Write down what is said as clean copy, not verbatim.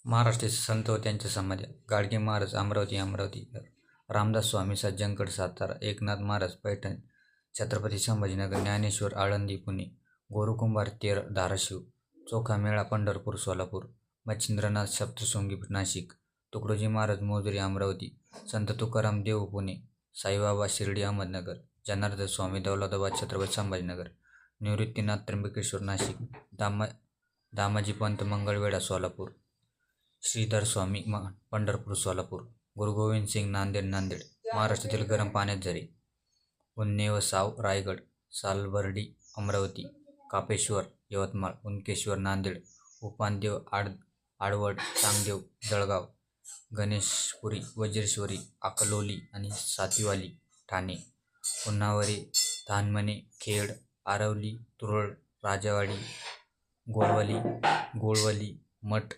महाराष्ट्राचे संत व त्यांच्या समाध्या. गाडगे महाराज अमरावती, रामदास स्वामी सज्जनगड सातारा, एकनाथ महाराज पैठण, छत्रपती संभाजीनगर, ज्ञानेश्वर आळंदी पुणे, गोरुकुंभार तेर धाराशिव, चोखा मेळा पंढरपूर सोलापूर, मच्छिंद्रनाथ सप्तशृंगी नाशिक, तुकडोजी महाराज मोजरी अमरावती, संत तुकाराम देव पुणे, साईबाबा शिर्डी अहमदनगर, जनार्दन स्वामी दौलताबाद छत्रपती संभाजीनगर, निवृत्तीनाथ त्र्यंबकेश्वर नाशिक, दामाजी पंत मंगळवेढा सोलापूर, श्रीधर स्वामी पंढरपूर सोलापूर, गुरु गोविंद सिंग नांदेड, महाराष्ट्रातील गरम पाण्यात झरे, उन्ने व साव रायगड, सालबर्डी अमरावती, कापेश्वर यवतमाळ, उनकेश्वर नांदेड, उपानदेव आडवड चांगदेव जळगाव, गणेशपुरी वज्रेश्वरी अकलोली आणि सातीवाली ठाणे, पुन्हावरे धानमने खेड आरवली तुरळ राजावाडी गोळवली मठ